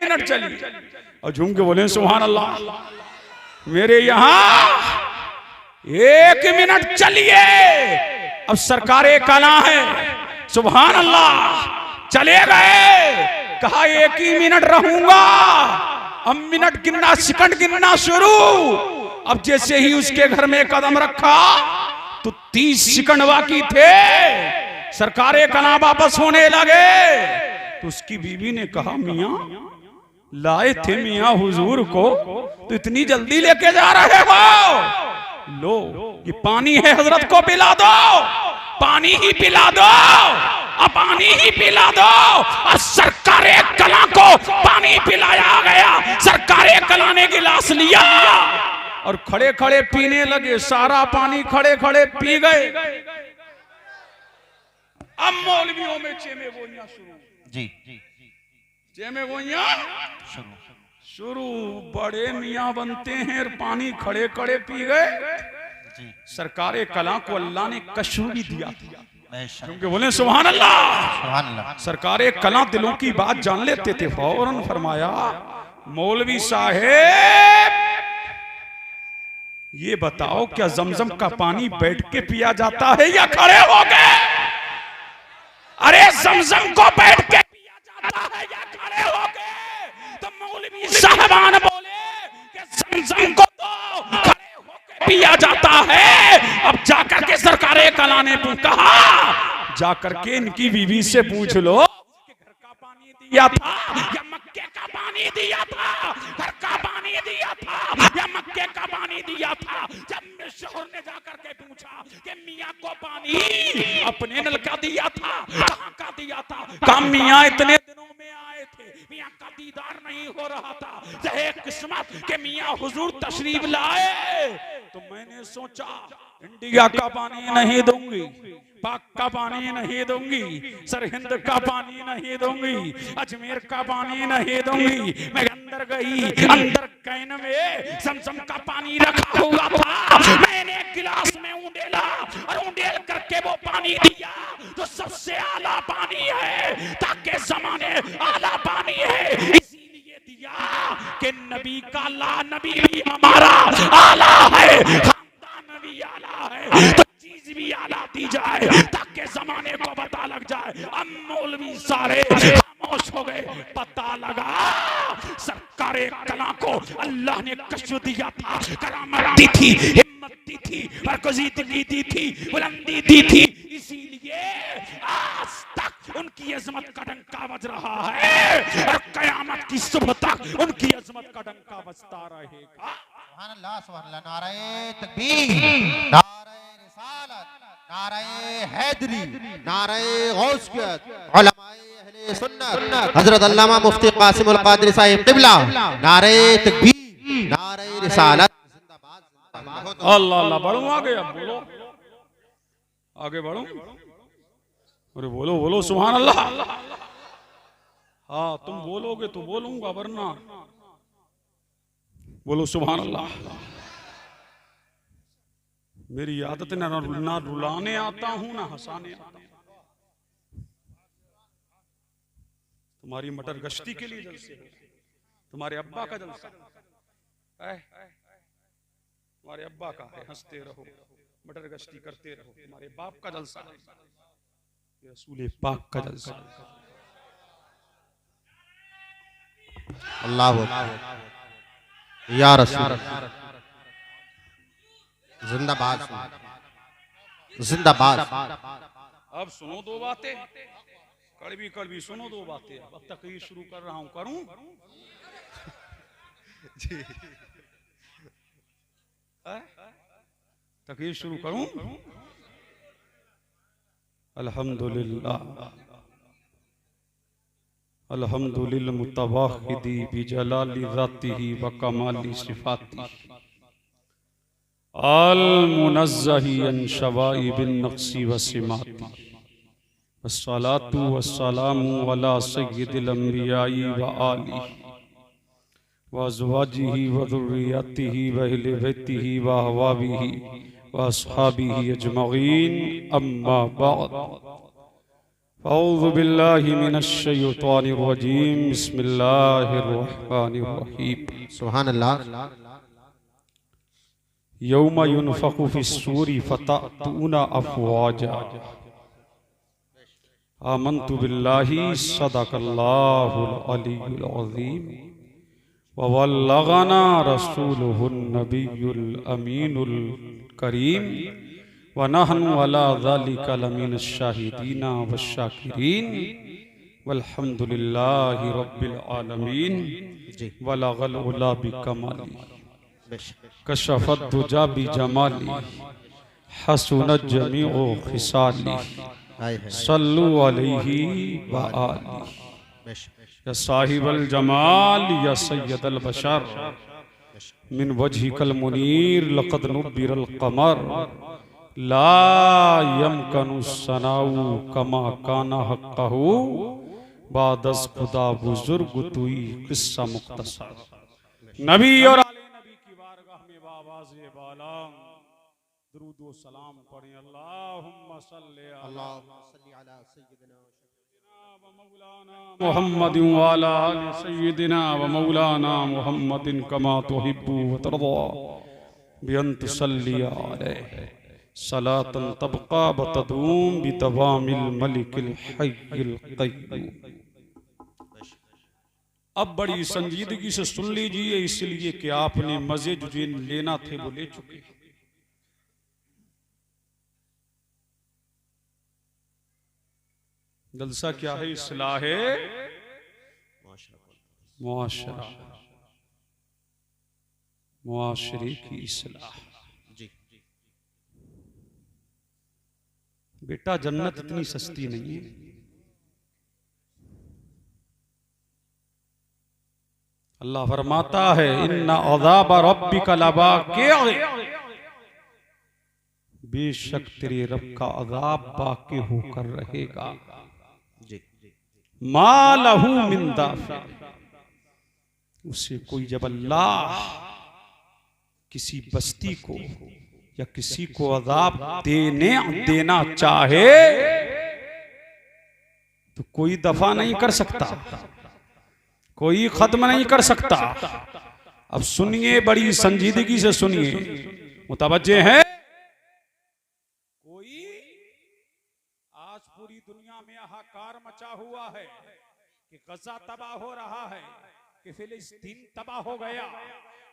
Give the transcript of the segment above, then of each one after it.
Minute चलिए। और झूम के बोले सुभान अल्लाह। मेरे यहाँ 1 मिनट चलिए। अब सरकारे कला है, सुभान अल्लाह। चले गए, कहा 1 ही मिनट रहूंगा। अब मिनट गिनना, सेकंड गिनना शुरू। अब जैसे ही उसके घर में कदम रखा तो 30 सेकंड बाकी थे, सरकारे कला वापस होने लगे। तो उसकी बीवी ने कहा मियां लाए थे मियां हुजूर को, तो इतनी जल्दी लेके जा रहे हो? लो ये पानी है, हजरत को पिला दो, पानी ही पिला दो, अब पानी ही पिला दो। और सरकारे कला को पानी पिलाया गया। सरकारे कला ने गिलास लिया और खड़े खड़े पीने लगे। सारा पानी खड़े खड़े पी गए। अब मौलवियों में चेमे गोइयां शुरू। जी चेमे गोइयां शुरू। बड़े मियां बनते हैं, पानी खड़े खड़े पी गए। सरकारे कला को अल्लाह ने कशु भी दिया, क्योंकि बोले सुभान अल्लाह। सरकारे कला दिलों की बात जान लेते थे। फौरन फरमाया मौलवी साहेब ये बताओ क्या जमजम का पानी बैठ के पिया जाता है या खड़े हो गए? अरे जमजम को बैठ के पिया जाता है या खड़े हो गए? तो मौलवी साहबान बोले कि जमजम को तो खड़े होके पिया जाता है। अब जाकर के सरकारे कला ने कहा, जाकर के इनकी बीवी से पूछ लो कि घर का पानी दिया था या मक्के का पानी दिया था? घर का पानी दिया था या मक्के का पानी दिया था? जब मेरे शोहर ने जाकर के पूछा कि मियां को पानी अपने नल का दिया था, कहां का दिया था? कहा मियां इतने दिनों में आए थे, मियां का दीदार नहीं हो रहा था। चाहे किस्मत के मियां हुजूर तशरीफ लाए। तो मैंने सोचा इंडिया का पानी नहीं दूंगी, पाक का पानी नहीं दूंगी, सरहिंद का पानी नहीं दूंगी, अजमेर का पानी नहीं दूंगी। मैं अंदर गई, अंदर कैन में समसम का पानी रखा हुआ था। मैंने एक गिलास में ऊंडेला और ऊंडेल करके वो पानी दिया जो सबसे आला पानी है, ताकि जमाने आला पानी है इसीलिए दिया कि नबी का ला नबी भी हमारा आला है, खानदान भी आला है, तो चीज भी आला दी जाए ताकि जमाने को पता लग जाए। अब मौलवी सारे खामोश हो गए। पता लगा सरकारे कला को अल्लाह ने कश्फ दिया था, करामत दी थी, हिम्मत दी थी, बरगज़ीदगी दी थी, बुलंदी दी थी। इसीलिए आज तक उनकी अजमत का डंका बज रहा है और कयामत की सुबह तक उनकी अजमत का डंका बजता रहेगा। सुभान अल्लाह, सुभान अल्लाह। नारे तकबीर, नारे रिसालत, नारे हैदरी, नारे गौसियत, उलमाए अहले सुन्नत, हजरत अल्लामा मुफ्ती कासिमुल कादरी साहिब क़िबला, नारे तकबीर, नारे रिसालत, जिंदाबाद। अल्लाह अल्लाह। बढ़ो आगे, अब बोलो, आगे बढ़ो। अरे बोलो बोलो सुभान अल्लाह। हाँ तुम बोलोगे तो बोलूंगा, वरना बोलो सुभान अल्लाह। मेरी आदत ना रुलाने आता हूं ना हंसाने आता हूं। तुम्हारी मटर गश्ती के लिए जलसे, तुम्हारे अब्बा का जलसा, तुम्हारे अब्बा का है, हंसते रहो, मटर गश्ती करते रहो। तुम्हारे बाप का जलसा, रसूल पाक का जलसा। अल्लाह या रसूल, जिंदाबाद जिंदाबाद। अब सुनो दो बातें, कड़वी कड़वी सुनो दो बातें। अब तक ये शुरू कर रहा हूं, करूं जी, तक ये शुरू करूं। अल्हम्दुलिल्लाह, अल्हम्दुलिल्लाह मुतवाहिदी बिजलाली ज़ातिही व कमाली सिफ़ातिही, अल मुनज़्ज़ही अन शवाइबिन नक़्सी व सिमाती, वस्सलातु वस्सलामु अला सय्यिदिल अंबियाई व आलिही व अज़वाजिही व ज़ुर्रिय्यतिही व अहले बैतिही व अहबाबिही व अस्हाबिही अजमईन, अम्मा बाद। औज़ु बिल्लाहि मिनश्शैतानिर्रजीम बिस्मिल्लाहिर्रहमानिर्रहीम सुभान अल्लाह। यौम युनफ़ख़ु फ़िस्सूरि फ़तअतूना अफ़वाजा आमन्तु बिल्लाहि सदक़ल्लाहुल अलीयुल अज़ीम व बल्लग़ना रसूलुहुन नबियुल अमीनुल करीम व नहनु अला ज़ालिका लमिनश शाहिदीना वश्शाकिरीन वल्हम्दुलिल्लाहि रब्बिल आलमीन वलगल उला बिकमाली कशफत दुजा बिजमाली हसनत जमीउ खिसाली सल्लु अलैहि व आली या साहिबल जमाल या सय्यदल बशर मिन वजहिकल मुनीर लक़द नुब्बिरल क़मर ला यमकनु सनाउ कमा काना हक़्क़हु बादस खुदा बुजुर्ग तुई किस्सा मुख्तसर। नबी और आले नबी की बारगाह में बावाज़े बाला दुरूद व सलाम पढ़ें। अल्लाहुम्मा सल्ली अला मुहम्मदिन व अला आलि सय्यिदिना व मौलाना मुहम्मदिन कमा तुहिब्बु व तर्दा बिअन तुसल्ली अलैहि सलातन तबका बतदूम बिदवामिल मलिकिल हय्यिल क़य्यूम। अब बड़ी संजीदगी से सुन लीजिए, इसलिए कि आपने मजे जो लेना थे वो ले चुके। जलसा क्या है? इस्लाह मुआशरा, मुआशरे की इस्लाह। बेटा जन्नत इतनी सस्ती नहीं है। अल्लाह फरमाता है इन्ना अज़ाब रब्बिका लवाक़िअ, बेशक तेरे रब का अज़ाब बाक़ी होकर रहेगा। मा लहू मिन दाफ़िअ, उसे कोई जब अल्लाह किसी बस्ती को या किसी को अज़ाब देना चाहे तो कोई दफा नहीं कर सकता, कोई खत्म नहीं कर सकता। अब सुनिए, बड़ी संजीदगी से सुनिए, मुतवज्जे हैं। कोई आज पूरी दुनिया में हाहाकार मचा हुआ है कि गजा तबाह हो रहा है, कि फिलिस्तीन तबाह हो गया,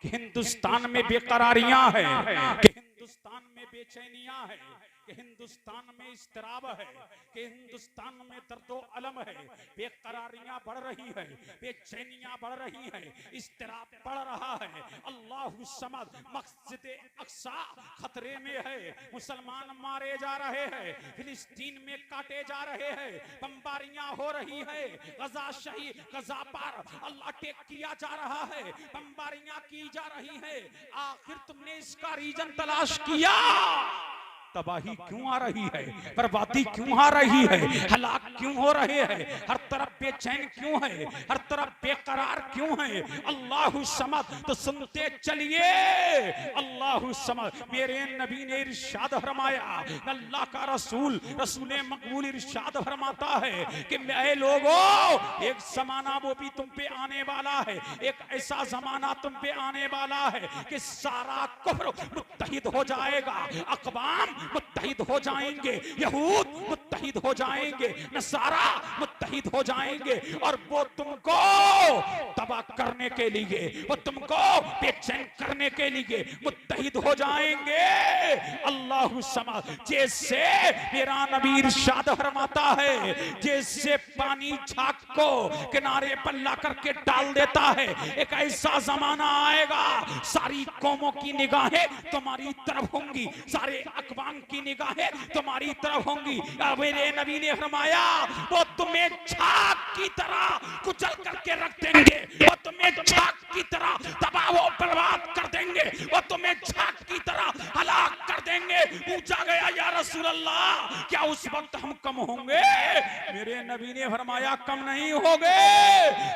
कि हिंदुस्तान में बेकरारियां हैं, कि हिंदुस्तान में बेचैनियां हैं, कि हिंदुस्तान में इस्तराब है, कि हिंदुस्तान में दर्दो अलम है, बेकरारियां बढ़ रही है, बेचैनियां बढ़ रही है, इस्तराब बढ़ रहा है। अल्लाहु समद, मस्जिद अक्सा खतरे में है, मुसलमान मारे जा रहे हैं, फिलिस्तीन में काटे जा रहे हैं, बमबारियां हो रही है, गजा शहीद गजा पर अल्लाह टेक किया जा रहा है, बमबारियां की जा रही है। आखिर तुमने इसका रीजन तलाश किया? तबाही क्यों आ रही है? बर्बादी क्यों आ रही है? हलाक क्यों हो रहे हैं? हर तरफ बेचैन क्यों है? हर तरफ बेकरार क्यों है? अल्लाहु समद। तो सुनते चलिए, अल्लाहु समद। मेरे नबी ने इरशाद फरमाया, अल्लाह का रसूल मकबूल इरशाद फरमाता है कि ऐ लोगों, एक जमाना वो भी तुम पे आने वाला है, एक ऐसा जमाना तुम पे आने वाला है कि सारा कुफ्र मुत्तहिद हो जाएगा, अक़वाम मुत्तहिद हो जाएंगे, यहूद मुत्तहिद हो जाएंगे, नसारा मुत्तहिद हो जाएंगे, और वो तुमको तबाह करने के लिए, वो तुमको बेचैन करने के लिए मुत्तहिद हो जाएंगे। अल्लाहु समद। जैसे मेरा नबी इरशाद फरमाता है, जैसे पानी झाग को किनारे पर ला करके डाल देता है, एक ऐसा जमाना आएगा सारी कौमों की निगाहें तुम्हारी तरफ होंगी, सारे अक़वाम की निगाहें तुम्हारी तरफ होंगी। मेरे नबी ने फरमाया, वो तुम्हें झाग की तरह कुचल करके रख देंगे, वो तुम्हें झाग की तरह तबाह व बर्बाद कर देंगे, वो तुम्हें झाग की तरह हलाक कर देंगे। पूछा गया या रसूल अल्लाह क्या उस वक्त हम कम होंगे? मेरे नबी ने फरमाया कम नहीं होगे,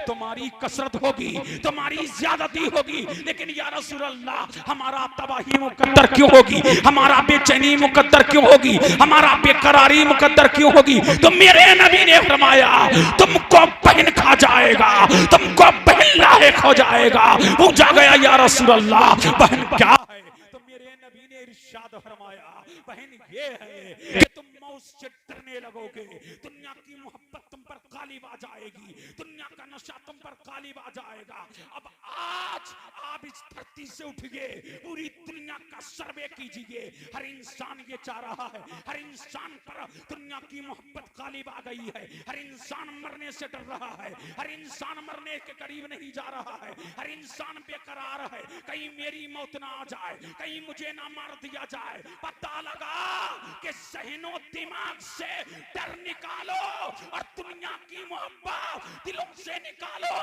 तुम्हारी कसरत होगी, तुम्हारी ज्यादती होगी, लेकिन या रसूल अल्लाह हमारा तबाही मुकद्दर क्यों होगी, हमारा बेचैनी मुकद्दर क्यों होगी, हमारा बेकरारी मुकद्दर क्यों होगी? तो मेरे नबी ने फरमाया तुमको बहन खा जाएगा, तुमको बहन लायक हो जाएगा। पूछा गया या रसूल अल्लाह बहन क्या है? तो मेरे नबी ने इरशाद फरमाया बहन ये है कि तुम मौत से डरने लगोगे, दुनिया की मोहब्बत तुम पर गालिब आ जाएगी, दुनिया का नशा तुम पर गालिब आ जाएगा। अब आज आप इस धरती से उठिए, पूरी दुनिया का सर्वे कीजिए, हर इंसान ये चाह रहा है, हर इंसान पर दुनिया की मोहब्बत गालिब आ गई है, हर इंसान मरने से डर रहा है, हर इंसान मरने के करीब नहीं जा रहा है, हर इंसान बेकरार है, कहीं मेरी मौत ना आ जाए, कहीं मुझे ना मार दिया जाए। पता लगा कि ज़हनो दिमाग से डर निकालो और दुनिया की मोहब्बत दिलों से निकालो,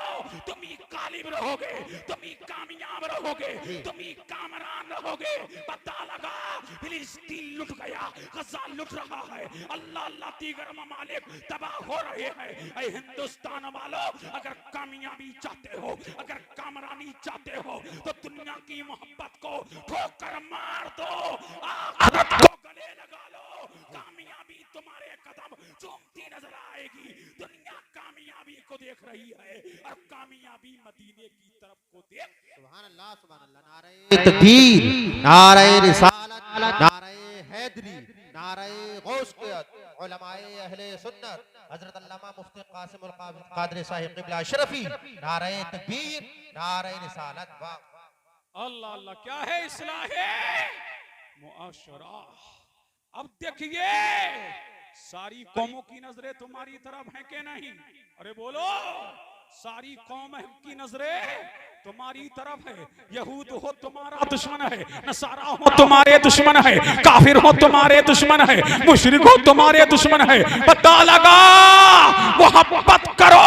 तुम ही गालिब रहोगे, तुम ही कामयाब रहोगे, तुम ही कामरान रहोगे। पता लगा फिलिस्तीन लुट गया, गजा लुट रहा है, अल्लाह अल्लाह दीगर ममालिक तबाह हो रहे हैं। ऐ हिंदुस्तान वालों अगर कामयाबी चाहते हो, अगर कामरानी चाहते हो तो दुनिया की मोहब्बत को ठोकर मार दो, आखिरत को गले लगा लो। कामयाबी तुम्हारे कदम चूमती नजर आएगी। दुनिया कामयाबी को देख रही है और कामयाबी मदीने की तरफ को देख। सुभान अल्लाह, सुभान अल्लाह। नारे तकबीर, नारे रिसालत, नारे हैदरी, नारे गौसियत, उलमाए अहले सुन्नत हजरत अल्लामा मुफ्ती कासिमुल कादरी साहिब क़िबला शरफी, नारे तकबीर, नारे रिसालत। वाह अल्लाह अल्लाह, क्या है इस्लाहे मुआशरा। अब देखिए सारी कौमों की नजरें तुम्हारी तरफ हैं कि नहीं? अरे बोलो, सारी कौम की नजरें तुम्हारी तरफ है। यहूद हो तुम्हारा दुश्मन है, नसारा हो तुम्हारे दुश्मन है, काफिर हो तुम्हारे दुश्मन है, मुशरिक हो तुम्हारे दुश्मन है। पता लगा मोहब्बत करो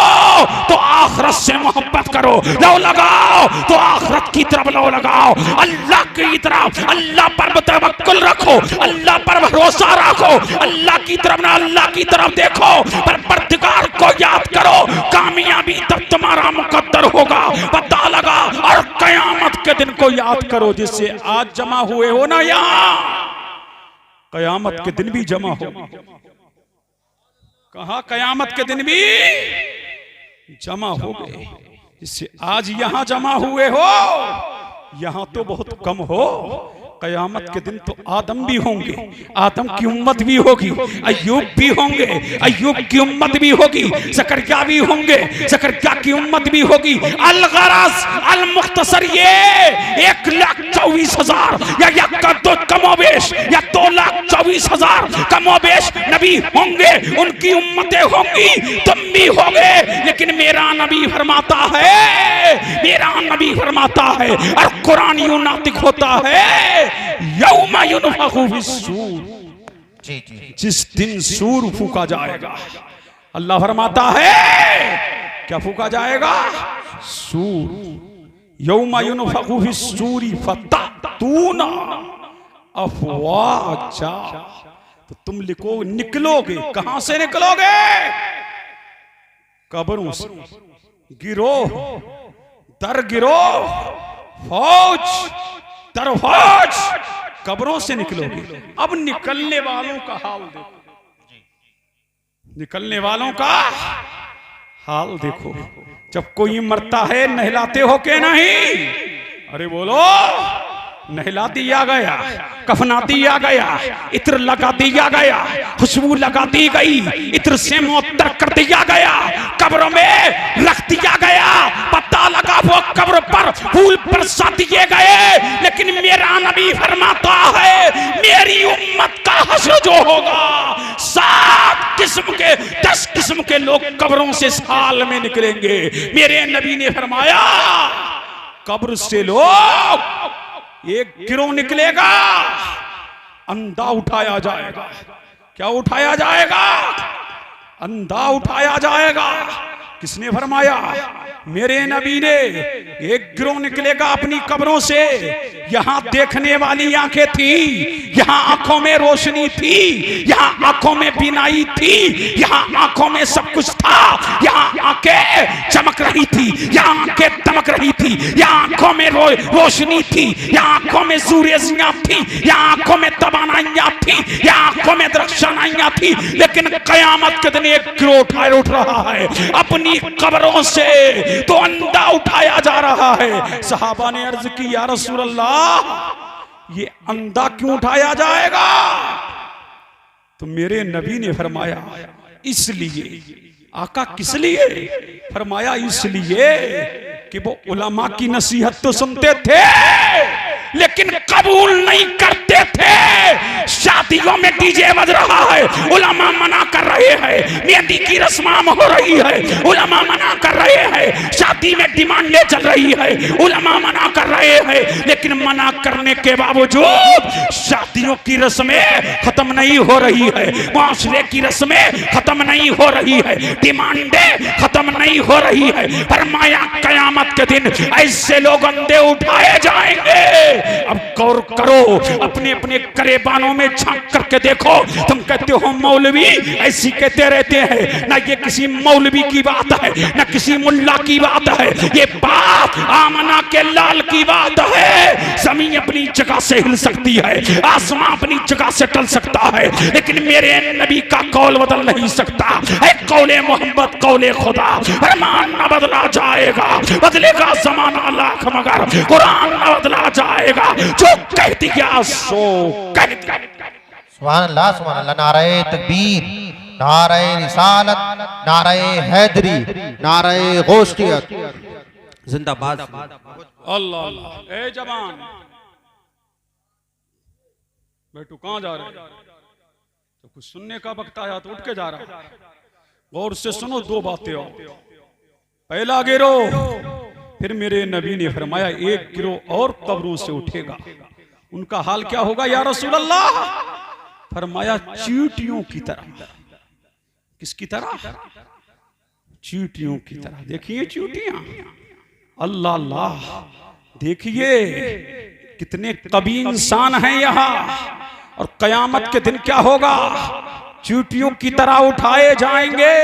तो आखिरत से मोहब्बत करो, लो लगाओ तो आखिरत की तरफ लो लगाओ, अल्लाह की तरफ, अल्लाह पर तवक्कुल रखो, अल्लाह पर भरोसा रखो, अल्लाह की तरफ ना अल्लाह की तरफ देखो, परवरदिगार को याद करो, कामयाबी तब तुम्हारा मुकद्दर होगा। पता लगा और कयामत के दिन को याद करो, जिससे आज जमा हुए हो ना यहाँ, कयामत के दिन भी जमा हो। कहा कयामत के दिन भी जमा हो गए, जिससे आज यहां जमा हुए हो, यहां तो बहुत कम हो, कयामत के दिन तो आदम भी होंगे, आदम की उम्मत भी होगी, अय्यूब भी होंगे, अय्यूब की उम्मत भी होगी, ज़करिया भी होंगे, ज़करिया की उम्मत भी होगी। अल-गरज़ अल-मुख्तसर ये 1,24,000 या कमोबेश या 2,24,000 कमोबेश नबी होंगे, उनकी उम्मतें होंगी, तुम भी होगे। लेकिन मेरा नबी फरमाता है, मेरा नबी फरमाता है और कुरान यूं नातिक होता है, यौमा युनफखु फिस्सूर, जिस दिन सूर फूका जाएगा। अल्लाह फरमाता है क्या फूका जाएगा? सूर। यौमा युनफखु फिस्सूरी फतअतूना अफवाजा, तो तुम लिखो निकलोगे, कहां से निकलोगे? कब्रों से, गिरोह दर गिरोह, फौज दर फौज, कब्रों से निकलोगे। अब निकलने वालों का हाल देखो, निकलने वालों का हाल देखो। जब कोई मरता है नहलाते हो के नहीं? अरे बोलो, नहला दिया गया, कफना दिया गया, इत्र लगा दिया गया, खुशबू लगा दी गई, इत्र से मुअत्तर कर दिया गया, कब्र में रख दिया गया। पता लगा वो कब्र पर फूल बरसा दिए गए, लेकिन मेरा नबी फरमाता है मेरी उम्मत का हश्र जो होगा, 7 किस्म के 10 किस्म के लोग कब्रों से साल में निकलेंगे। मेरे नबी ने फरमाया कब्र से लोग एक गिरोह निकलेगा, अंधा उठाया जाएगा। क्या उठाया जाएगा? अंधा उठाया जाएगा। किसने फरमाया? मेरे नबी ने। एक गिरोह निकलेगा अपनी कब्रों से, यहां देखने वाली आंखें थी, यहां आंखों में रोशनी थी, यहां आंखों में बीनाई थी, यहां आंखों में सब कुछ था, यहां आंखें चमक रही थी, यहां आंखें दमक रही थी, यहां आंखों में रोशनी थी, यहां आंखों में सूरजियां थी, यहां आंखों में तवानाइयां थी, यहां आंखों में दृश्यनाइयां थी। लेकिन कयामत के दिन एक गिरोह उठ रहा है अपनी कब्रों से, तो अंधा उठाया जा रहा है। सहाबा ने अर्ज की, या रसूल अल्लाह, ये अंधा क्यों उठाया जाएगा? तो मेरे नबी ने फरमाया, इसलिए। आका किस लिए? फरमाया इसलिए कि वो उलमा की नसीहत तो सुनते थे लेकिन कबूल नहीं करते थे। शादियों में डीजे बज रहा है, उलमा मना कर रहे हैं। मेहंदी की रस्मां हो रही है, उलमा मना कर रहे हैं। शादी में डिमांडें चल रही है, उलमा मना कर रहे हैं। लेकिन मना करने के बावजूद शादियों की रस्में खत्म नहीं हो रही है, माशरे की रस्में खत्म नहीं हो रही है, डिमांडें खत्म नहीं हो रही है। फरमाया कयामत के दिन ऐसे लोग अंधे उठाए जाएंगे। अब गौर करो, अपने अपने करेबानों में झांक करके देखो। तुम कहते हो मौलवी ऐसी कहते रहते हैं, ना ये किसी मौलवी की बात है, ना किसी मुल्ला की बात है, ये बात आमना के लाल की बात है। जमीन अपनी जगह से हिल सकती है, आसमां अपनी जगह से टल सकता है, लेकिन मेरे नबी का कौल बदल नहीं सकता है। कौले मोहम्मद कौले खुदा, फरमान न बदला जाएगा, बदलेगा जमाना लाख मगर कुरान न बदला जाएगा। जो कह दिया सो कह दिया। सुभान अल्लाह, नारे तकबीर, नारे रिसालत, नारे हैदरी, नारे गौसियत, जिंदाबाद। अल्लाह अल्लाह। ए जवान बेटू कहां जा रहे? तो कुछ सुनने का वक्त आया तो उठ के जा रहा है। गौर से सुनो, दो बातें और। पहला गिरोह, फिर मेरे नबी ने फरमाया एक गिरोह और कब्रों से उठेगा। उनका हाल क्या होगा या रसूल अल्लाह? फरमाया चींटियों की तरह। किसकी तरह? चींटियों की तरह। देखिए चींटियां, अल्लाह अल्लाह, देखिए कितने कभी इंसान हैं यहाँ। और कयामत के दिन क्या होगा? चींटियों की तरह उठाए जाएंगे,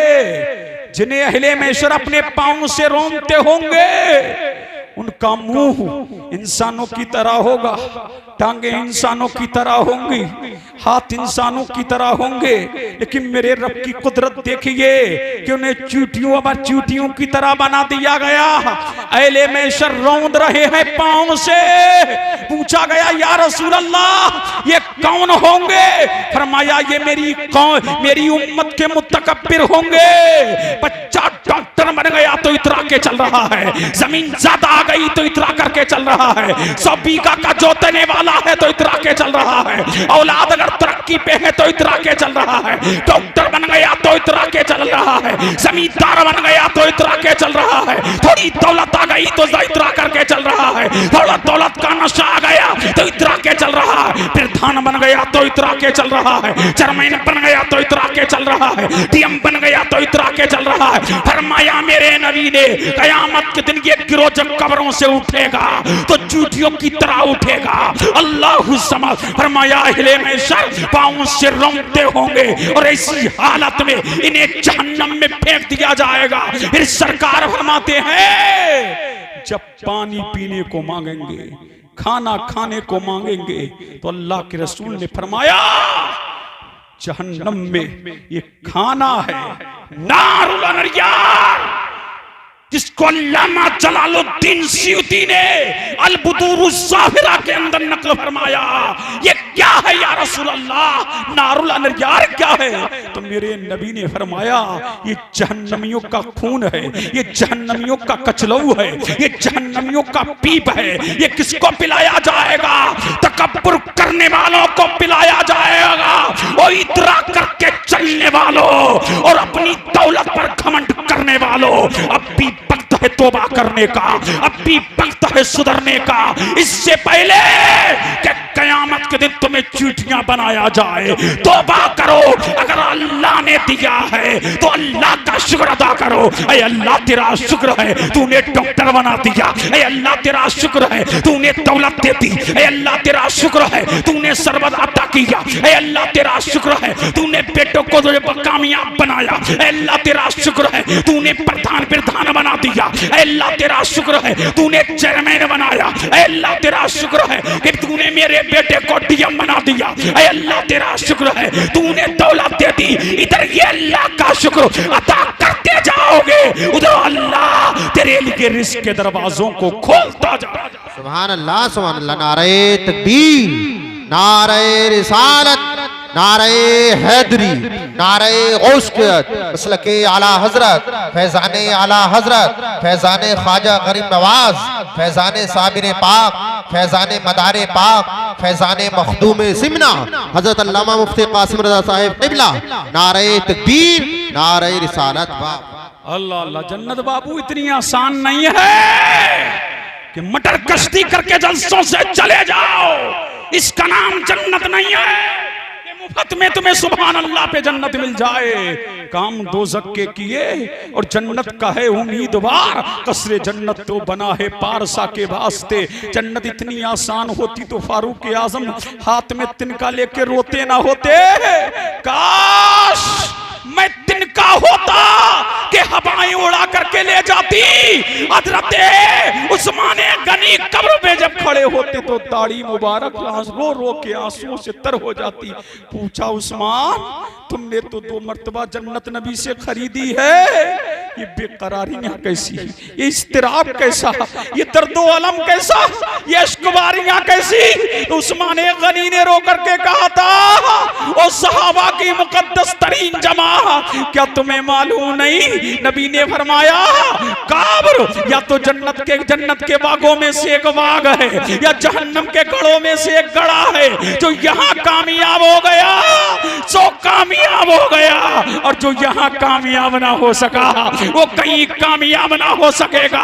जिन्हें अहले महशर अपने पांव से रोंदते होंगे। उनका मुंह इंसानों की तरह होगा, टांगे इंसानों की तरह होंगी, हाथ इंसानों की तरह होंगे। लेकिन मेरे रब की कुदरत देखिए कि उन्हें चींटियों की तरह बना दिया गया। अहले महशर रौंद रहे हैं पांव से। पूछा गया या रसूल अल्लाह ये कौन होंगे? फरमाया ये मेरी उम्मत के मुतकब्बिर होंगे। बच्चा डॉक्टर बन गया तो इतरा के चल रहा है, जमीन ज्यादा आ गई तो इतरा करके चल रहा है, 100 बीघा का जोतने वाला है तो इतरा के चल रहा है, औलाद अगर तरक्की पे है तो इतरा के चल रहा है, डॉक्टर बन गया तो इतरा के चल रहा है, जमींदार बन गया तो इतरा के चल रहा है, थोड़ी दौलत आ गई तो इतरा करके चल रहा है, थोड़ा दौलत का नशा आ गया तो इतरा के चल रहा है, प्रधान बन गया तो इतरा के चल रहा है, चेयरमैन बन गया तो इतरा के चल रहा है, डीएम बन गया तो इतरा के चल रहा है। फरमाया मेरे नबी ने कयामत के दिन ये गिरोह जब कब्रों से उठेगा तो चूटियों की तरह उठेगा। अल्लाह समझ। फरमाया अहले महशर पांव से रोंदते होंगे और ऐसी हालत में इन्हें जहन्नम में फेंक दिया जाएगा। फिर सरकार फरमाते हैं जब पानी पीने को मांगेंगे, खाना खाने को मांगेंगे तो अल्लाह के रसूल ने फरमाया जहन्नम में ये खाना है नारुल अनरियार, जिसको अल्लामा जलालुद्दीन सयूती ने अल बुदूरुस ज़ाहिरा के अंदर नकल फरमाया। ये क्या है या रसूल अल्लाह? नारुल अनरियार क्या है? तो मेरे नबी ने फरमाया ये जहन्नमियों का खून है, ये जहन्नमियों का कचलऊ है, ये जहन्नमियों का पीप है। ये किसको पिलाया जाएगा? तकब्बुर करने वालों को पिलाया जाएगा, और इतरा करके चलने वालों और अपनी दौलत पर घमंड करने वालों। अब भी वक्त है तौबा करने का, अब भी वक्त है सुधरने का, इससे पहले कि कयामत क़यामत के दिन तुम्हें चींटियां बनाया जाए। तौबा करो, अगर अल्लाह ने दिया है तो अल्लाह का शुक्र अदा करो। ऐ अल्लाह तेरा शुक्र है तूने डॉक्टर बना दिया। ऐ अल्लाह तेरा शुक्र है तूने दौलत दे दी। ऐ अल्लाह तेरा शुक्र है तूने सरबत अता किया। ऐ अल्लाह तेरा शुक्र है तूने बेटों को कामयाब बनाया। ऐ अल्लाह तेरा शुक्र है तूने प्रधान बना दिया। ऐ अल्लाह तेरा शुक्र है तूने चेयरमैन बनाया। ऐ अल्लाह तेरा शुक्र है कि तूने मेरे बेटे को डीएम बना दिया। ऐ अल्लाह तेरा शुक्र है तूने दौलत दे दी। इधर ये अल्लाह का शुक्र अदा करते जाओगे, उधर अल्लाह तेरे लिए रिस्क के दरवाजों को खोलता जाएगा। सुभान अल्लाह, सुभान अल्लाह। नारे तकबीर, नारे रिसालत, नारे हैदरी, नारे गौसियत, मसलके आला हजरत, फैजाने आला हजरत, फैजाने ख्वाजा गरीब नवाज, फैजाने साबिर पाक, फैजाने मदारे पाक, फैजाने मखदूम सिमना, हजरत अल्लामा मुफ्ती कासिम रज़ा साहिब क़िबला। नारे तकबीर, नारे रिसालत। अल्लाह अल्लाह। जन्नत बाबू इतनी आसान नहीं है कि मटर कश्ती करके जलसों से चले जाओ। इसका नाम जन्नत नहीं है मुफ्त में तुम्हें सुभान अल्लाह पे जन्नत मिल जाए। काम दोज़ख के किए और जन्नत का है उम्मीदवार। कसरे जन्नत तो बना है पारसा के वास्ते। जन्नत इतनी आसान होती तो फारूक आजम हाथ में तिनका लेके रोते ना होते। काश मैं तिनका होता कि हवाएं उड़ा करके ले जाती। हज़रत उस्मान गनी कब्र पे जब खड़े होते तो दाढ़ी मुबारक रो रो के आंसुओं से तर हो जाती। पूछा, उस्मान तुमने तो 2 मर्तबा जन्नत नबी से खरीदी है, ये बेकरारियां कैसी, ये इस्तिराब कैसा, ये दर्दो अलम कैसा, ये इश्कबारियां कैसी। उस्मान गनी ने रो करके कहा था, ओ सहाबा की मुकद्दस तरीन जमा, क्या तुम्हें मालूम नहीं? नबी ने फरमाया, काब्र या तो जन्नत के बागों में से एक बाग है या जहन्नम के गढ़ों में से एक गड़ा है। जो यहाँ कामयाब हो गया सो कामयाब हो गया, और जो यहाँ कामयाब ना हो सका वो कहीं कामयाब ना हो सकेगा।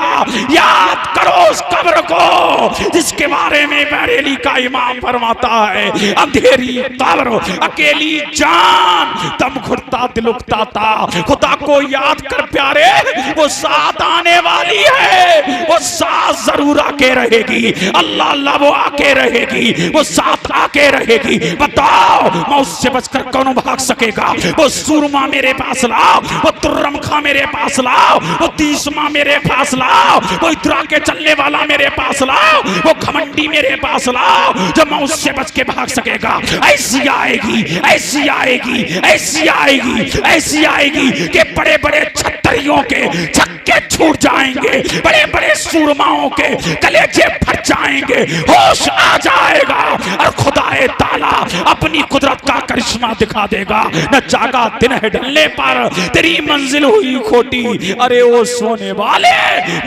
याद करो उस कब्र को जिसके बारे में बरेली का इमाम फरमाता है, अंधेरी कब्र, अकेली जान, दम घुटता दिल उकताता। खुदा को याद कर प्यारे, वो साथ आने वाली है, वो साथ जरूर आके रहेगी। अल्लाह अल्लाह वो आके रहेगी, वो साथ आके रहेगी। बताओ मौत से बचकर कौन भाग सकेगा? वो सूरमा मेरे पास लाओ, वो तुर्रम खा मेरे पास लाओ, वो तीसमा मेरे पास लाओ, वो इतरा के चलने वाला मेरे पास लाओ, वो घमंडी मेरे पास लाओ जो मौत से बच के भाग सकेगा। ऐसी आएगी, ऐसी आएगी, ऐसी आएगी, ऐसी आएगी कि बड़े बड़े छतरियों के छक्के छूट जाएंगे, बड़े बड़े सूरमाओं के कलेजे फट जाएंगे, होश आ जाएगा और खुदाए ताला अपनी कुदरत का करिश्मा दिखा देगा। न जागा दिन है ढलने पर तेरी मंजिल हुई खोटी। अरे ओ सोने वाले,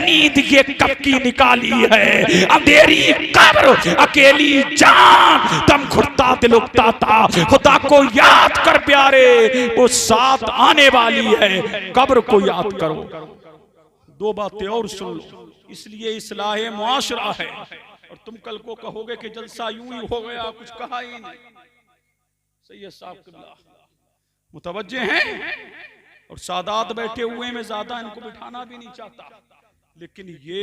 नींद ये कब की निकाली है? अंधेरी कब्र, अकेली जान, दम घुटता दिल उकताता। खुदा को याद कर प्यारे, वो साथ आने वाली है। कब्र को याद करो। 2 बातें और सुन लो, इसलिए इस्लाहे मुआशरा है। और तुम कल को कहोगे कि जलसा यूं ही हो गया, कुछ कहा ही नहीं। सैयद साहब किबला मुतवज्जे हैं और सादात बैठे हुए में ज्यादा इनको बिठाना भी नहीं चाहता, लेकिन ये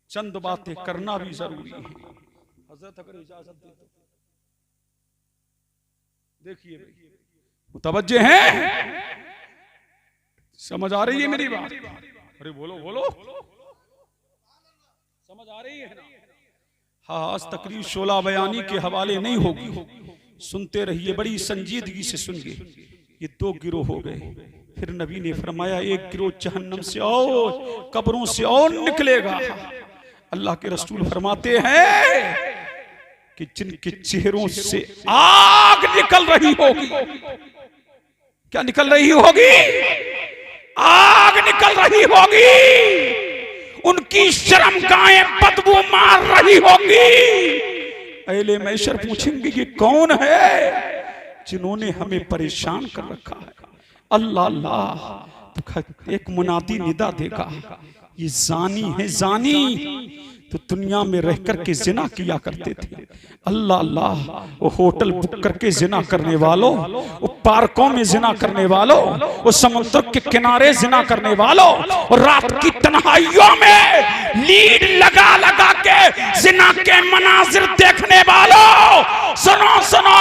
चंद बातें करना भी जरूरी है। हजरत अगर इजाजत दे तो देखिए, मुतवज्जे हैं, समझ आ रही है मेरी बात? अरे बोलो बोलो, समझ आ रही है ना? हाँ, आज तकरीर शोला बयानी के हवाले नहीं होगी, सुनते रहिए, बड़ी संजीदगी से सुनिए। ये 2 गिरोह हो गए। फिर नबी ने फरमाया, एक गिरोह जहन्नम से और कब्रों से और निकलेगा। अल्लाह के रसूल फरमाते हैं कि जिनके चेहरों से आग निकल रही होगी। क्या निकल रही होगी? आग निकल रही होगी। उनकी शर्मगाहें बदबू मार रही होगी। अहले महशर पूछेंगे ये कौन है जिन्होंने हमें परेशान कर रखा है? अल्लाह अल्लाह। एक मुनादी निदा देगा, ये जानी है, जानी तो दुनिया में रह करके जिना किया करते थे। अल्लाह अल्लाह, वो होटल बुक करके जिना करने वालों, वो पार्कों में जिना करने वालों, वो समुद्र के किनारे जिना करने वालों, और रात की तन्हाइयों में लीड लगा लगा के जिना के मनाजिर देखने वालों, सुनो सुनो,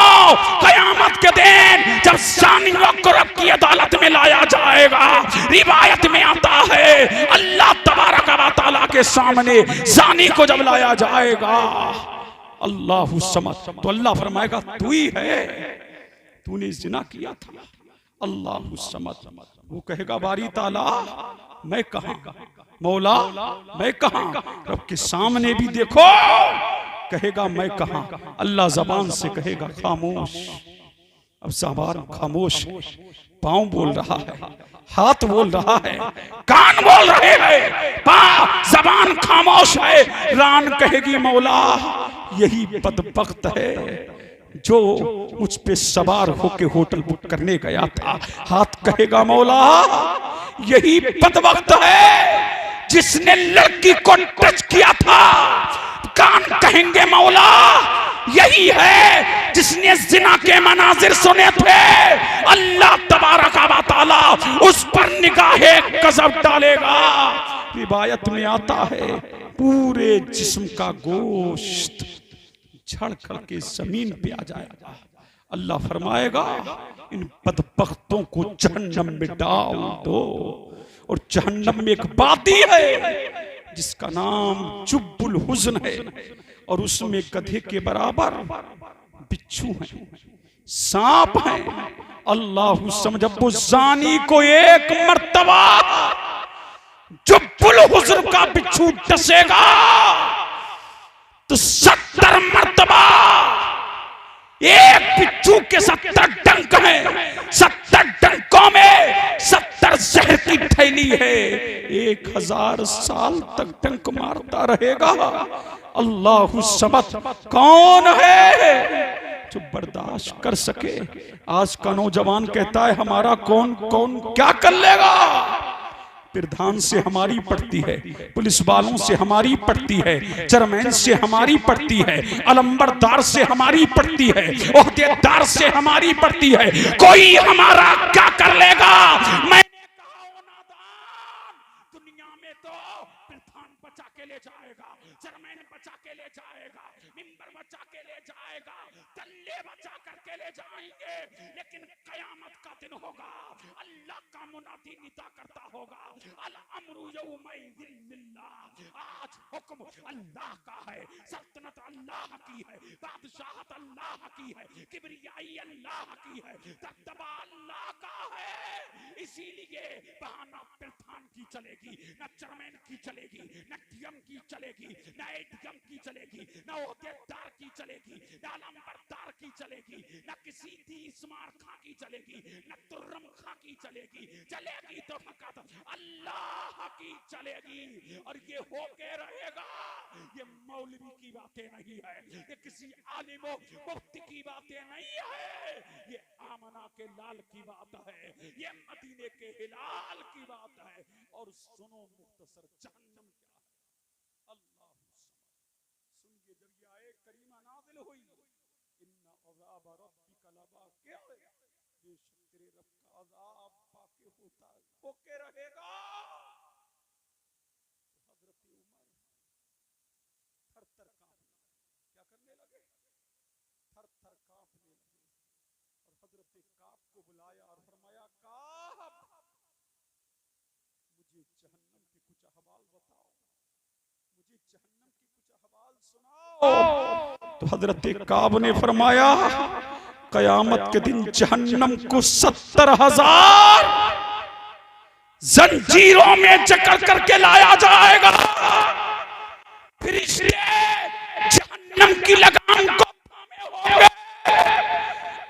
कयामत के दिन जब जानियों को रब की अदालत में लाया जाएगा, रिवायत में आता है अल्लाह तबारक व तआला के सामने जानी को जब लाया जाएगा, अल्लाहु समद, तो अल्लाह फरमाएगा तू ही है, तूने जिना किया था। अल्लाहु समद, वो कहेगा बारी ताला मैं कहां, मौला मैं कहां, रब के सामने भी देखो, कहेगा मैं कहां, अल्लाह जबान से कहेगा खामोश। अब जबान खामोश, पांव बोल रहा है, हाथ बोल रहा है, कान बोल रहे हैं, जबान खामोश है। रान कहेगी मौला यही बदबख्त है जो मुझ पे सवार होके होटल बुक करने गया था। हाथ कहेगा मौला यही बदबख्त है जिसने लड़की को टच किया था। कान कहेंगे मौला यही है जिसने जिना के मनाजिर सुने थे। अल्लाह तबारक व तआला उस पर निगाहे गज़ब डालेगा। रिवायत में आता है पूरे जिस्म का गोश्त झड़ करके जमीन पे आ जाएगा। अल्लाह फरमाएगा इन बदबख्तों को जहन्नम में डाल दो। और जहन्नम में एक वादी है जिसका नाम जुब्बुल हुज़्न है, और उसमें गधे के बराबर बिच्छू हैं, सांप हैं। अल्लाह समझ, वो जानी को एक मर्तबा जुब्बुल हुज़्न का बिच्छू डसेगा तो 70 मर्तबा, एक बिच्छू के 70 डंक हैं, 70 डंकों में 70 जहर की थैली है। 1000 साल तक डंक मारता रहेगा। अल्लाहु समद, कौन है जो बर्दाश्त कर सके? आज का नौजवान कहता है हमारा कौन कौन क्या कर लेगा। प्रधान से हमारी पड़ती है, पुलिस वालों से हमारी पड़ती है, चेयरमैन से हमारी पड़ती है, अलंबरदार से हमारी पड़ती है, ओहदेदार से हमारी पड़ती है। कोई हमारा क्या कर लेगा? मैंने कहा ओ नादान, दुनिया में तो प्रधान बचा के ले जाएगा, चेयरमैन बचा के ले जाएगा, मिंबर बचा के ले जाएगा, तल्ले बचा करके ले जाएंगे, लेकिन कयामत का दिन होगा, अल्लाह का मुनादी निदा करता होगा, अल अम्रु यौमइज़िन लिल्लाह। आज हुक्म अल्लाह का है, सल्तनत अल्लाह की है, बादशाहत अल्लाह की है, किबरियाई अल्लाह की है, दबदबा अल्लाह का है। इसीलिए बहाना प्रधान की चलेगी, न चेयरमैन की चलेगी, न डीएम की चलेगी, न एडीएम की चलेगी, न ओहदेदार की चलेगी, न अलंबरदार की चलेगी, न किसी तीसमार खां की चलेगी, न तुर्रम खां की चलेगी। चलेगी तो फकत अल्लाह की चलेगी, और ये होके रहेगा। ये मौलवी की बातें नहीं है, ये किसी आलिमो मुफ्ती की बातें नहीं है, ये आमना के लाल की बात है, ये मदीने के हिलाल की बात है। और सुनो मुख्तसर जहन्नम क्या है। अल्लाह सुनिए, जब ये आए करीमा नाज़िल हुई, इन्ना अज़ाब रब्बिका लवाक़िअ, बेशक तेरे रब का अज़ाब वाक़िअ होता है, होके रहेगा। तो हजरत उमर थर-थर कांपने, क्या करने लगे? थर-थर कांपने लगे। और हजरत काब को बुलाया और फरमाया काब, मुझे जहन्नम के कुछ अहवाल बताओ, मुझे जहन्नम की कुछ अहवाल सुनाओ। तो हजरत काब ने फरमाया कयामत के दिन जहन्नम को 70,000 जंजीरों में जकड़ करके लाया जाएगा। फरिश्ते जहन्नम की लगाम को थामे होंगे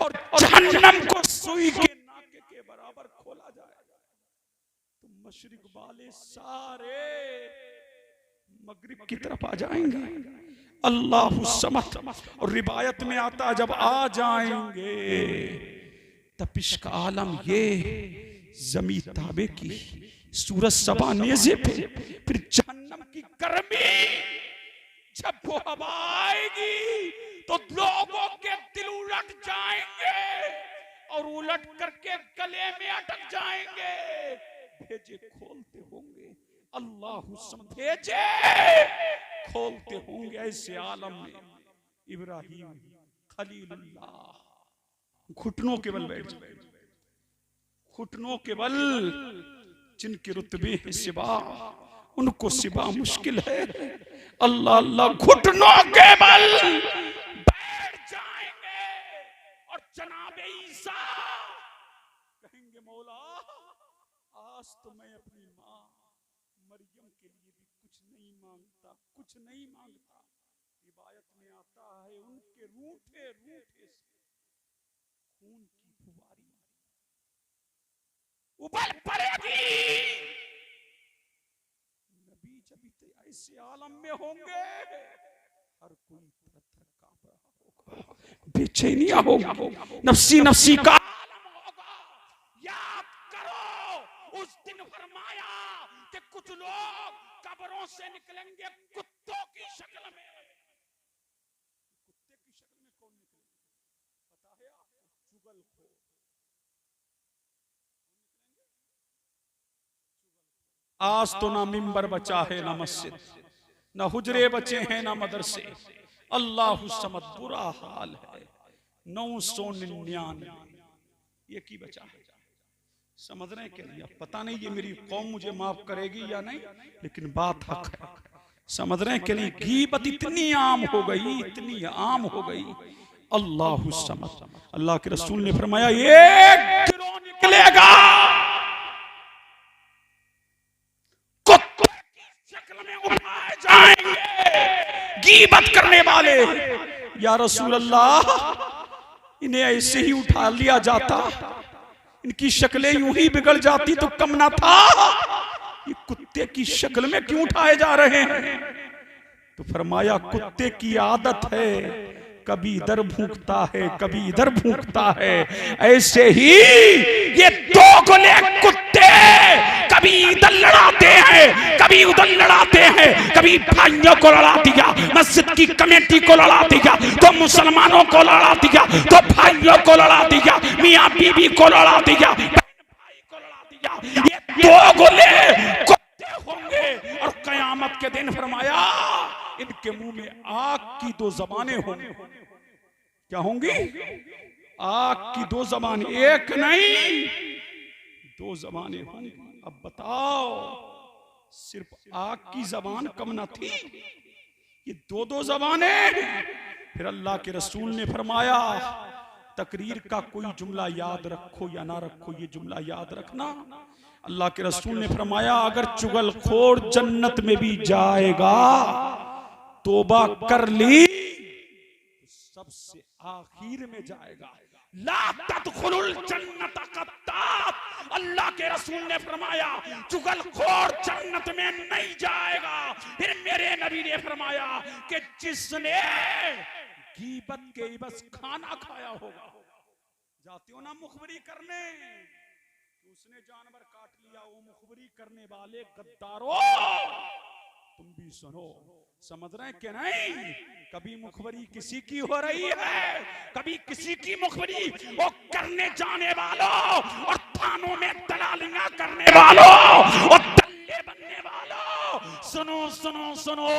और जहन्नम को सुई के नाके के बराबर खोला जाएगा। तो मशरिक वाले सारे मगरिब की तरफ आ जाएंगे। अल्लाहु समद। और रिवायत में आता जब आ जाएंगे तपिश का आलम ये जमी ताबे की, सूरज सबा नेज़े पे, फिर जहन्नम की गर्मी को हवा आएगी तो लोगों के दिल उलट जाएंगे और उलट करके गले में अटक जाएंगे। भेजे खोलते होंगे, अल्लाह भेजे खोलते होंगे। ऐसे आलम में इब्राहिम खलीलुल्लाह घुटनों के बल बैठ जाए, घुटनों के बल, जिनके रुतबे हैं सिवा, उनको सिवा मुश्किल है। अल्लाह अल्लाह घुटनों के बल बैठ जाएंगे और जनाबे ईसा कहेंगे मौला आज तो मैं अपनी माँ मरियम के लिए भी कुछ नहीं मांगता, कुछ नहीं मांगता। रिवायत में आता है उनके रूठे रूठे से खून की फुवारी उबल पड़ेगी। नबी जब ऐसे आलम में होंगे हर कोई थर-थर कांप रहा होगा, बेचैनियां होगी, नफ्सी नफ्सी का आलम होगा। याद करो उस दिन फरमाया कि कुछ लोग कब्रों से निकलेंगे कुत्तों की शक्ल में। कुत्ते की शक्ल में कौन निकलेंगे पता है आपको? चुगलखोर। आज तो ना मिंबर बचा है ना मस्जिद, ना हुजरे बचे हैं ना मदरसे। अल्लाहु समद बुरा हाल है। 999 ये की बचा है। समझ रहे हैं क्या? नहीं पता नहीं ये मेरी कौम मुझे माफ करेगी या नहीं, लेकिन बात हक है। समझ रहे हैं कि नहीं? गीबत इतनी आम हो गई, इतनी आम हो गई। अल्लाहु समद, अल्लाह के रसूल ने फरमाया एक गिरोह निकलेगा जाएंगे गीबत करने वाले। या रसूल अल्लाह इन्हें ऐसे ही उठा लिया जाता, इनकी शक्लें यूं ही बिगड़ जाती तो कम ना था, ये कुत्ते की शक्ल में क्यों उठाए जा रहे हैं? तो फरमाया कुत्ते की आदत है, कभी इधर भूखता है कभी इधर भूखता है। ऐसे ही ये दो गुले कुत्ते कभी इधर लड़ाते हैं कभी उधर लड़ाते हैं। कभी भाइयों को लड़ा दिया, मस्जिद की कमेटी को लड़ा दिया, तो मुसलमानों को लड़ा दिया, तो भाइयों को लड़ा दिया, मियाँ बीबी को लड़ा दिया, भाई को लड़ा दिया। ये दो गुले कुत्ते होंगे और कयामत के दिन फरमाया इनके मुंह में आग की दो जबानें होंगी। क्या होंगी? आग की दो जबान, एक नहीं दो जबानें होंगी। अब बताओ सिर्फ आग की जबान कम न थी, ये दो दो जबानें। फिर अल्लाह के रसूल ने फरमाया तकरीर का कोई जुमला याद रखो या ना रखो, ये जुमला याद रखना। अल्लाह के रसूल ने फरमाया अगर चुगलखोर जन्नत में भी जाएगा, तौबा कर ली तो सबसे आखिर में जाएगा। ला तदखुलुल जन्नत कत्तात, अल्लाह के रसूल ने फरमाया चुगलखोर जन्नत में नहीं जाएगा। फिर मेरे नबी ने फरमाया कि जिसने गीबत के बस खाना खाया होगा। जाते हो ना मुखबरी करने, उसने जानवर काट लिया, वो मुखबरी करने वाले गद्दारों तुम भी सुनो। समझ रहे हैं कि नहीं? कभी मुखबरी किसी की हो रही है, कभी किसी की मुखबरी वो करने जाने वालों और थानों में दलालियां करने वालों और दल्ले बनने वालों, सुनो सुनो सुनो,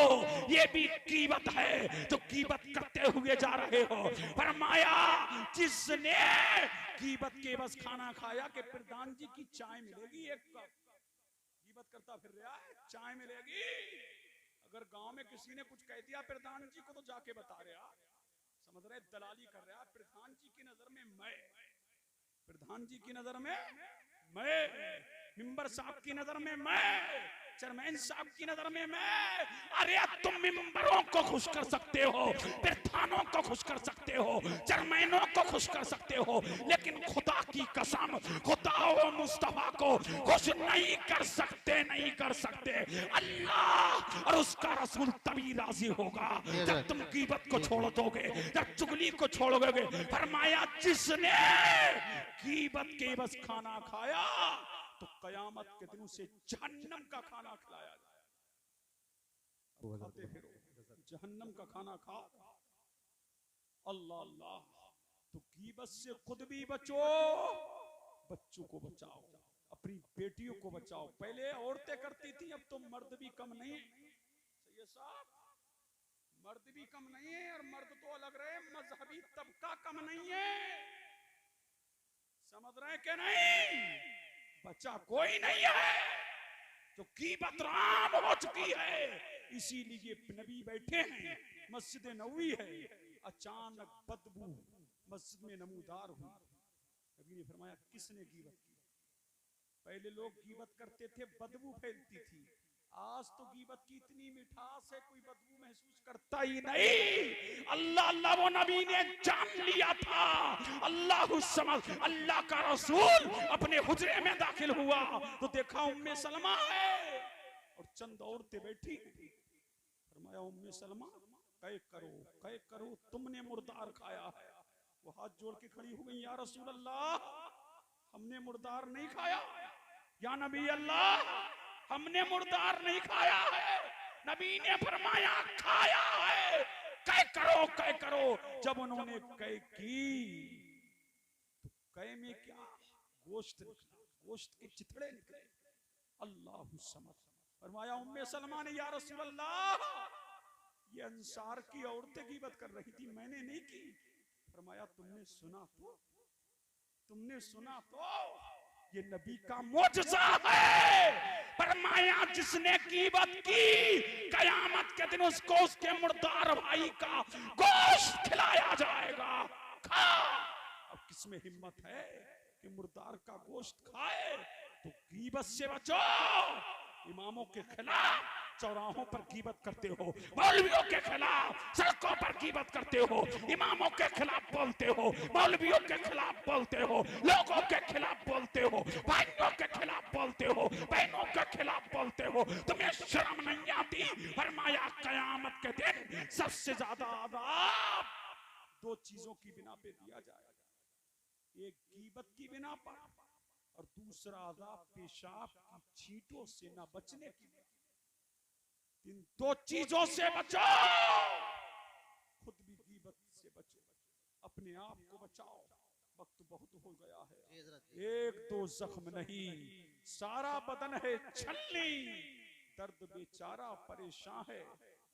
ये भी कीमत है तो कीमत करते हुए जा रहे हो। फरमाया जिसने कीमत के बस खाना खाया कि प्रधान जी की चाय मिलेगी एक कप, कीमत करता फिर रहा है, चाय मिलेगी। अगर गांव में किसी ने कुछ कह दिया प्रधान जी को तो जाके बता रहा, समझ रहे, दलाली कर रहा। प्रधान जी की नजर में मैं, प्रधान जी की नजर में मैं, मिंबर साहब की नजर में मैं, चेयरमैन साहब की नजर में मैं। अरे तुम मिंबरों को खुश कर सकते हो, प्रधानों को खुश कर सकते हो, चेयरमैनों को खुश कर सकते हो, लेकिन खुदा की कसम खुदा और मुस्तफा को खुश नहीं कर सकते, नहीं कर सकते। अल्लाह और उसका रसूल तभी राजी होगा जब तुम गीबत को छोड़ दोगे, जब चुगली को छोड़ोगे। फरमाया जिसने गीबत के बस खाना खाया तो कयामत के दिन उसे जहन्नम का खाना खिलाया जाए। जहन्नम का खाना खा। अल्लाह अल्लाह। तो गीबत से खुद भी बचो, बच्चों को बचाओ, अपनी बेटियों को बचाओ। पहले औरतें करती थी, अब तो मर्द भी कम नहीं। सही है साहब, मर्द भी कम नहीं है, और मर्द तो अलग रहे, मजहबी तबका कम नहीं है। समझ रहे कि नहीं? बच्चा कोई नहीं है, तो गीबत आम हो चुकी है। इसीलिए नबी बैठे हैं, मस्जिद नबवी है, अचानक बदबू मस्जिद में नमूदार हुई। नबी ने फरमाया किसने गीबत की? पहले लोग गीबत करते थे, बदबू फैलती थी। आज तो गीबत की इतनी मिठास है, कोई बदबू महसूस करता ही नहीं। अल्लाह अल्लाह वो नबी ने जान लिया था। अल्लाह समझ, अल्लाह का रसूल अपने हुजरे में दाखिल हुआ तो देखा उम्मे सलमा है और चंद औरतें बैठी। फरमाया उम्मे सलमा कै करो, तुमने मुर्दार खाया है। वो हाथ जोड़ के खड़ी हो गई, या रसूल अल्लाह हमने मुर्दार नहीं खाया। या नबी अल्लाह हमने मुर्दार नहीं खाया है। नबी ने फरमाया खाया है, कै करो। जब उन्होंने कै की तो कै में क्या? गोश्त निकला, गोश्त के चिथड़े निकले। अल्लाह समझ। फरमाया उम्मे सलमा ने, या रसूल अल्लाह ये अंसार की औरतें गीबत कर रही थी, मैंने नहीं की। फरमाया तुमने सुना तो ये नबी का मोजज़ा है। फरमाया जिसने गीबत की, कयामत के दिन उसको उसके मुर्दार भाई का गोश्त खिलाया जाएगा। खा। अब किसमें हिम्मत है कि मुर्दार का गोश्त खाए? तो गीबत से बचो। इमामों के खिलाफ चौराहों पर गीबत करते हो, मौलवियों के खिलाफ सड़कों पर गीबत करते हो, इमामों के खिलाफ बोलते हो, मौलवियों के खिलाफ बोलते हो, लोगों के खिलाफ बोलते हो, भाइयों के खिलाफ बोलते हो, बहनों के खिलाफ बोलते हो, तुम्हें शर्म नहीं आती? फरमाया कयामत के दिन सबसे ज्यादा अज़ाब दो चीजों की बिना पे दिया जाएगा। एक गीबत की बिना पर, और दूसरा अज़ाब पेशाब की छींटों से न बचने की। इन दो चीजों से बचो। खुद भी गीबत से बचो, अपने आप को बचाओ। वक्त बहुत हो गया है। एक दो जख्म नहीं, सारा बदन है छलनी। दर्द बेचारा परेशान है,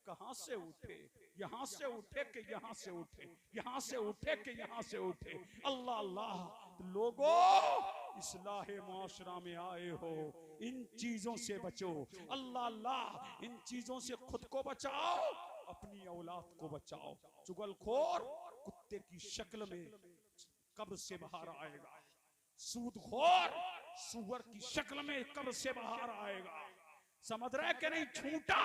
कहां से उठे? यहां से उठे कि यहां से उठे, यहां से उठे कि यहां से उठे। अल्लाह अल्लाह। लोगों इस्लाह माशरा में आए हो, इन चीजों से बचो। अल्लाह अल्लाह। इन चीजों से खुद को बचाओ, अपनी औलाद को बचाओ। चुगलखोर कुत्ते की शक्ल में कब्र से बाहर आएगा, सूदखोर सुअर की शक्ल में कब्र से बाहर आएगा। समझ रहे कि नहीं? झूठा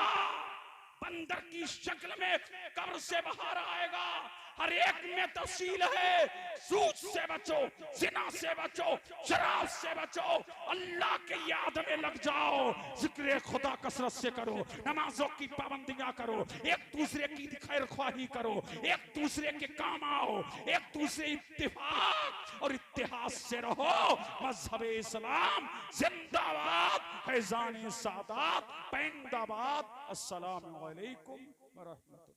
बंदर की शक्ल में कब्र से बाहर आएगा। हर एक में तफसील है। सूद से बचो, जिना से बचो, शराब से बचो, अल्लाह की याद में लग जाओ, जिक्र खुदा कसरत से करो, नमाजों की पाबंदियां करो, एक दूसरे की खैर ख्वाही करो, एक दूसरे के काम आओ, एक दूसरे इत्तेफाक और इत्तेहाद से रहो। मजहब इस्लाम जिंदाबाद, फैजान सादात पैंदाबाद। अस्सलाम वालेकुम व रहमतुल्लाह।